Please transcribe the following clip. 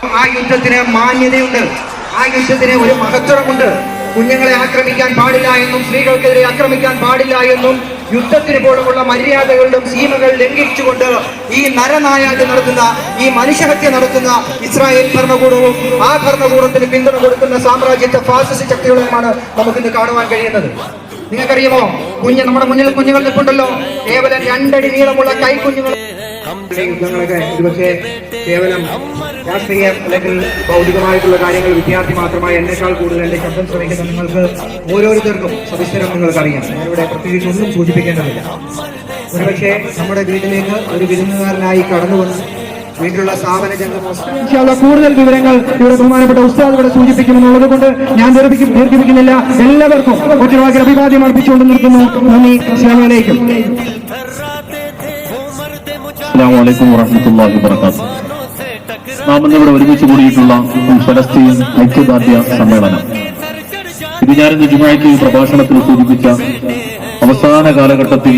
ആ യുദ്ധത്തിന് മാന്യതയുണ്ട്, ആ യുദ്ധത്തിന് ഒരു മഹത്വമുണ്ട്. കുഞ്ഞുങ്ങളെ ആക്രമിക്കാൻ പാടില്ല എന്നും സ്ത്രീകൾക്കെതിരെ ആക്രമിക്കാൻ പാടില്ല എന്നും യുദ്ധത്തിന് പോലുമുള്ള മര്യാദകളിലും സീമകൾ ലംഘിച്ചുകൊണ്ട് ഈ നരനായാട്ട് നടത്തുന്ന, ഈ മനുഷ്യഹത്യ നടത്തുന്ന ഇസ്രായേൽ ഭരണകൂടവും ആ ഭരണകൂടത്തിന് പിന്തുണ കൊടുക്കുന്ന സാമ്രാജ്യത്വ ഫാസിസ്റ്റ് ശക്തികളുമാണ് നമുക്കിന്ന് കാണുവാൻ കഴിയുന്നത്. നിങ്ങൾക്കറിയുമോ, നമ്മുടെ മുന്നിൽ കുഞ്ഞുങ്ങൾ നിൽപ്പുണ്ടല്ലോ, കേവലം 2 അടി നീളമുള്ള കൈക്കുഞ്ഞുങ്ങൾ. യുദ്ധങ്ങളൊക്കെ ഒരുപക്ഷെ കേവലം രാഷ്ട്രീയം അല്ലെങ്കിൽ ഭൗതികമായിട്ടുള്ള കാര്യങ്ങൾ വിദ്യാർത്ഥി മാത്രമായി എന്നെക്കാൾ കൂടുതൽ എന്റെ ശബ്ദം ശ്രമിക്കുന്ന നിങ്ങൾക്ക് ഓരോരുത്തർക്കും സവിസ്തരം നിങ്ങൾക്കറിയാം. ഞാനിവിടെ പ്രത്യേകിച്ച് ഒന്നും സൂചിപ്പിക്കേണ്ടതില്ല. ഒരുപക്ഷെ നമ്മുടെ വീട്ടിലേക്ക് ഒരു വിരുന്നുകാരനായി കടന്നു വന്ന് വീട്ടിലുള്ള സ്ഥാപന ജംഗമോ കൂടുതൽ വിവരങ്ങൾ ഇവിടെ ബഹുമാനപ്പെട്ട ഉസ്താദ് ഇവിടെ സൂചിപ്പിക്കുമെന്നുള്ളത് കൊണ്ട് ഞാൻ ദീർഘിപ്പിക്കുന്നില്ല. എല്ലാവർക്കും ഒറ്റവാക്കിൽ അഭിവാദ്യം അർപ്പിച്ചുകൊണ്ട് നിർത്തുന്നു. നന്ദി. അസ്സലാമു അലൈക്കും വറഹ്മത്തുള്ളാഹി വബറകാതുഹു. നാം ഇന്നിവിടെ ഒരുമിച്ച് കൂടിയിട്ടുള്ള ഫലസ്തീൻ ഐക്യദാർഢ്യ സമ്മേളനം, ഇത് ഞാനിന്ന് ജുമുഅയ്ക്ക് പ്രഭാഷണത്തിൽ സൂചിപ്പിച്ച അവസാന കാലഘട്ടത്തിൽ